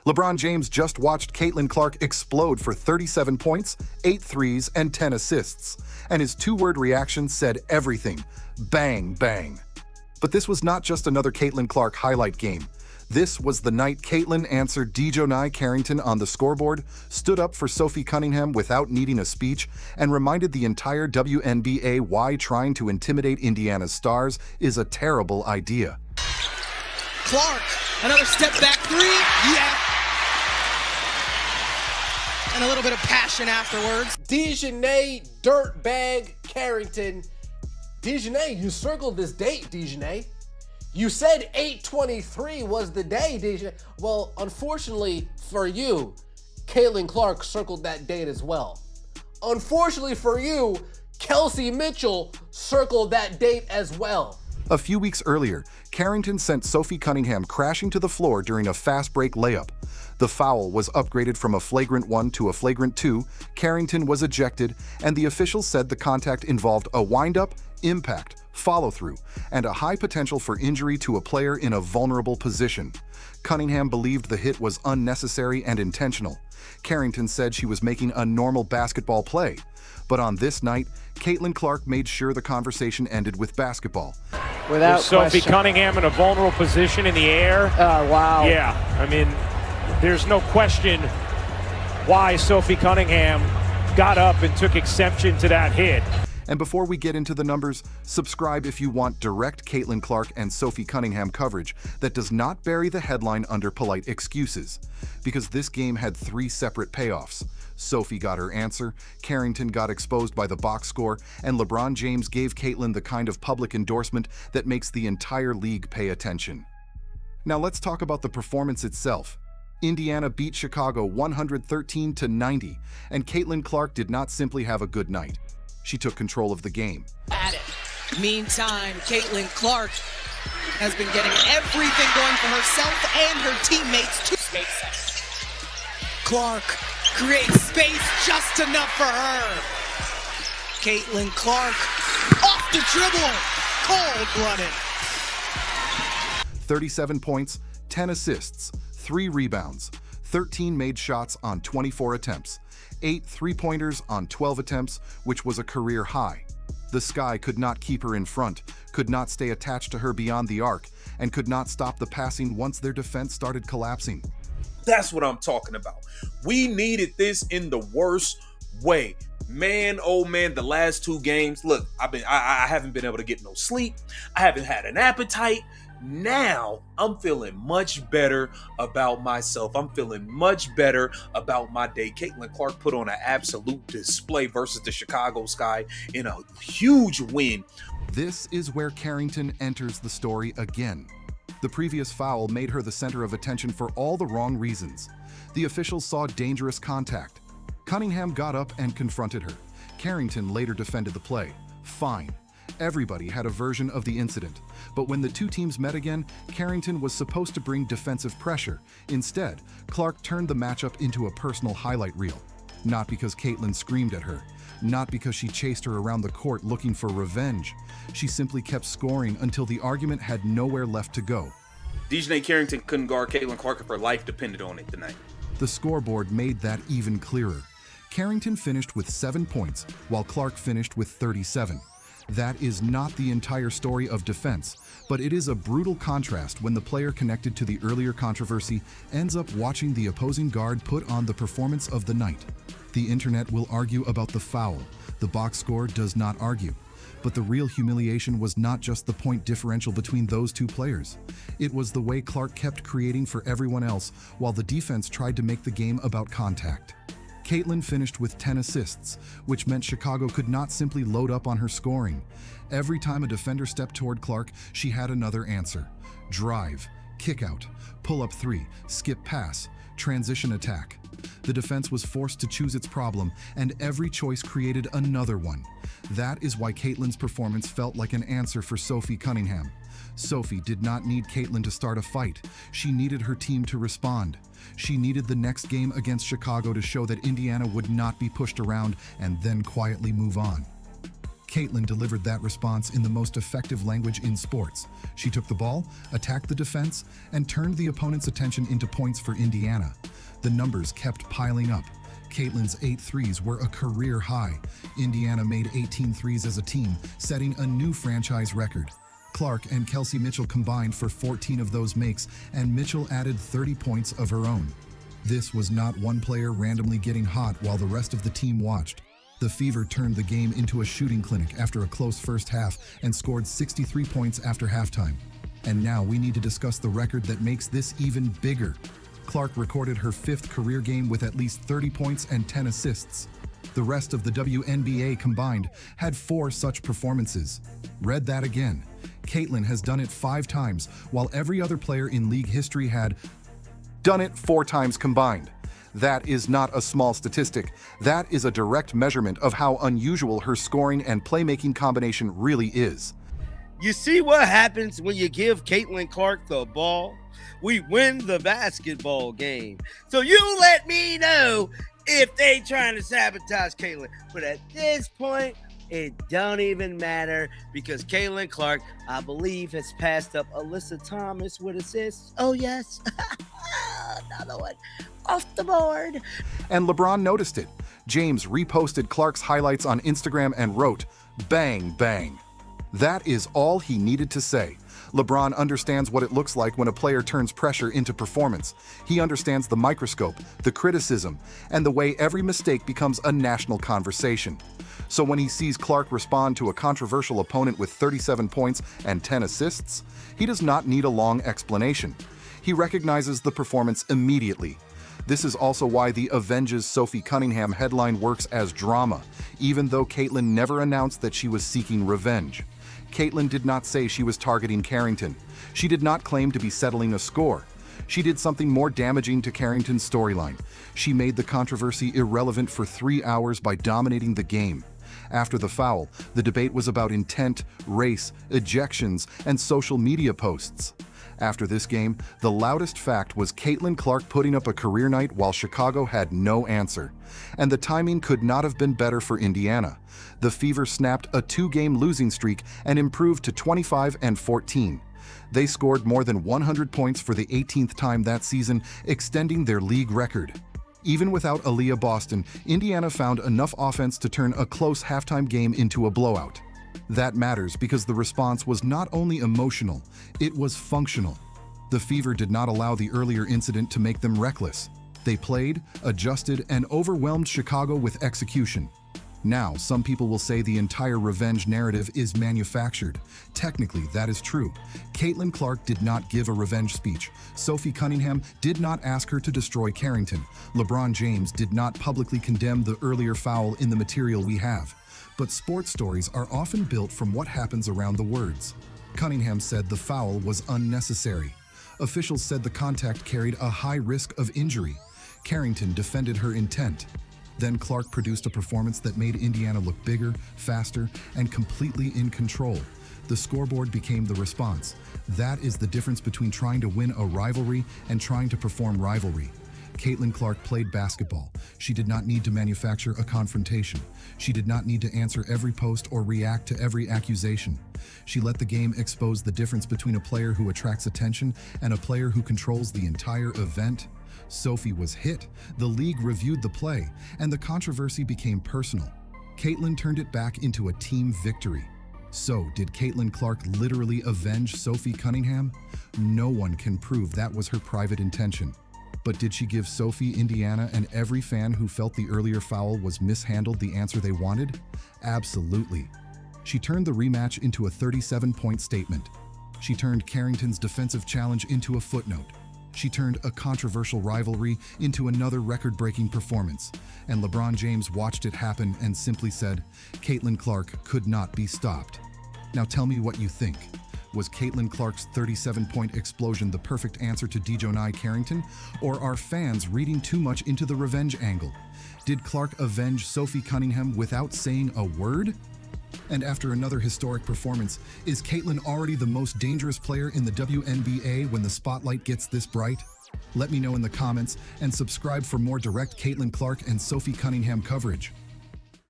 LeBron James just watched Caitlin Clark explode for 37 points, 8 threes, and 10 assists. And his two-word reaction said everything. Bang, bang. But this was not just another Caitlin Clark highlight game. This was the night Caitlin answered DiJonai Carrington on the scoreboard, stood up for Sophie Cunningham without needing a speech, and reminded the entire WNBA why trying to intimidate Indiana's stars is a terrible idea. Clark, another step back three, yeah. And a little bit of passion afterwards. DiJonai Dirtbag Carrington. DiJonai, you circled this date, DiJonai. You said 8/23 was the day, DiJonai. Well, unfortunately for you, Caitlin Clark circled that date as well. Unfortunately for you, Kelsey Mitchell circled that date as well. A few weeks earlier, Carrington sent Sophie Cunningham crashing to the floor during a fast break layup. The foul was upgraded from a flagrant 1 to a flagrant 2, Carrington was ejected, and the officials said the contact involved a wind-up, impact, follow-through, and a high potential for injury to a player in a vulnerable position. Cunningham believed the hit was unnecessary and intentional. Carrington said she was making a normal basketball play. But on this night, Caitlin Clark made sure the conversation ended with basketball. Without Sophie Cunningham in a vulnerable position in the air. Oh, wow. Yeah, I mean, there's no question why Sophie Cunningham got up and took exception to that hit. And before we get into the numbers, subscribe if you want direct Caitlin Clark and Sophie Cunningham coverage that does not bury the headline under polite excuses. Because this game had 3 separate payoffs. Sophie got her answer, Carrington got exposed by the box score, and LeBron James gave Caitlin the kind of public endorsement that makes the entire league pay attention. Now let's talk about the performance itself. Indiana beat Chicago 113-90, and Caitlin Clark did not simply have a good night. She took control of the game. At it. Meantime, Caitlin Clark has been getting everything going for herself and her teammates. Clark creates space just enough for her. Caitlin Clark off the dribble, cold-blooded. 37 points, 10 assists, 3 rebounds, 13 made shots on 24 attempts, 8 three-pointers on 12 attempts, which was a career high. The sky could not keep her in front, could not stay attached to her beyond the arc, and could not stop the passing once their defense started collapsing. That's what I'm talking about. We needed this in the worst way. Man, oh man, the last 2 games, look, I haven't been able to get no sleep. I haven't had an appetite. Now I'm feeling much better about myself. I'm feeling much better about my day. Caitlin Clark put on an absolute display versus the Chicago Sky in a huge win. This is where Carrington enters the story again. The previous foul made her the center of attention for all the wrong reasons. The officials saw dangerous contact. Cunningham got up and confronted her. Carrington later defended the play. Fine. Everybody had a version of the incident. But when the 2 teams met again, Carrington was supposed to bring defensive pressure. Instead, Clark turned the matchup into a personal highlight reel. Not because Caitlin screamed at her. Not because she chased her around the court looking for revenge. She simply kept scoring until the argument had nowhere left to go. DiJonai Carrington couldn't guard Caitlin Clark if her life depended on it tonight. The scoreboard made that even clearer. Carrington finished with 7 points, while Clark finished with 37. That is not the entire story of defense, but it is a brutal contrast when the player connected to the earlier controversy ends up watching the opposing guard put on the performance of the night. The internet will argue about the foul. The box score does not argue. But the real humiliation was not just the point differential between those 2 players. It was the way Clark kept creating for everyone else while the defense tried to make the game about contact. Caitlin finished with 10 assists, which meant Chicago could not simply load up on her scoring. Every time a defender stepped toward Clark, she had another answer. Drive, kick out, pull-up 3, skip pass, transition attack. The defense was forced to choose its problem, and every choice created another one. That is why Caitlin's performance felt like an answer for Sophie Cunningham. Sophie did not need Caitlin to start a fight. She needed her team to respond. She needed the next game against Chicago to show that Indiana would not be pushed around and then quietly move on. Caitlin delivered that response in the most effective language in sports. She took the ball, attacked the defense, and turned the opponent's attention into points for Indiana. The numbers kept piling up. Caitlin's 8 threes were a career high. Indiana made 18 threes as a team, setting a new franchise record. Clark and Kelsey Mitchell combined for 14 of those makes, and Mitchell added 30 points of her own. This was not one player randomly getting hot while the rest of the team watched. The Fever turned the game into a shooting clinic after a close first half and scored 63 points after halftime. And now we need to discuss the record that makes this even bigger. Clark recorded her 5th career game with at least 30 points and 10 assists. The rest of the WNBA combined had 4 such performances. Read that again. Caitlin has done it 5 times, while every other player in league history had done it 4 times combined. That is not a small statistic. That is a direct measurement of how unusual her scoring and playmaking combination really is. You see what happens when you give Caitlin Clark the ball? We win the basketball game. So you let me know if they trying to sabotage Caitlin. But at this point, it don't even matter because Caitlin Clark, I believe, has passed up Alyssa Thomas with assists. Oh, yes. Another one off the board. And LeBron noticed it. James reposted Clark's highlights on Instagram and wrote, "Bang, bang." That is all he needed to say. LeBron understands what it looks like when a player turns pressure into performance. He understands the microscope, the criticism, and the way every mistake becomes a national conversation. So when he sees Clark respond to a controversial opponent with 37 points and 10 assists, he does not need a long explanation. He recognizes the performance immediately. This is also why the AVENGES Sophie Cunningham headline works as drama, even though Caitlin never announced that she was seeking revenge. Caitlin did not say she was targeting Carrington. She did not claim to be settling a score. She did something more damaging to Carrington's storyline. She made the controversy irrelevant for 3 hours by dominating the game. After the foul, the debate was about intent, race, ejections, and social media posts. After this game, the loudest fact was Caitlin Clark putting up a career night while Chicago had no answer. And the timing could not have been better for Indiana. The Fever snapped a 2-game losing streak and improved to 25-14. They scored more than 100 points for the 18th time that season, extending their league record. Even without Aaliyah Boston, Indiana found enough offense to turn a close halftime game into a blowout. That matters because the response was not only emotional, it was functional. The Fever did not allow the earlier incident to make them reckless. They played, adjusted, and overwhelmed Chicago with execution. Now, some people will say the entire revenge narrative is manufactured. Technically, that is true. Caitlin Clark did not give a revenge speech. Sophie Cunningham did not ask her to destroy Carrington. LeBron James did not publicly condemn the earlier foul in the material we have. But sports stories are often built from what happens around the words. Cunningham said the foul was unnecessary. Officials said the contact carried a high risk of injury. Carrington defended her intent. Then Clark produced a performance that made Indiana look bigger, faster, and completely in control. The scoreboard became the response. That is the difference between trying to win a rivalry and trying to perform rivalry. Caitlin Clark played basketball. She did not need to manufacture a confrontation. She did not need to answer every post or react to every accusation. She let the game expose the difference between a player who attracts attention and a player who controls the entire event. Sophie was hit, the league reviewed the play, and the controversy became personal. Caitlin turned it back into a team victory. So, did Caitlin Clark literally avenge Sophie Cunningham? No one can prove that was her private intention. But did she give Sophie, Indiana, and every fan who felt the earlier foul was mishandled the answer they wanted? Absolutely. She turned the rematch into a 37-point statement. She turned Carrington's defensive challenge into a footnote. She turned a controversial rivalry into another record-breaking performance. And LeBron James watched it happen and simply said, Caitlin Clark could not be stopped. Now tell me what you think. Was Caitlin Clark's 37-point explosion the perfect answer to DiJonai Carrington? Or are fans reading too much into the revenge angle? Did Clark avenge Sophie Cunningham without saying a word? And after another historic performance, is Caitlin already the most dangerous player in the WNBA when the spotlight gets this bright? Let me know in the comments and subscribe for more direct Caitlin Clark and Sophie Cunningham coverage.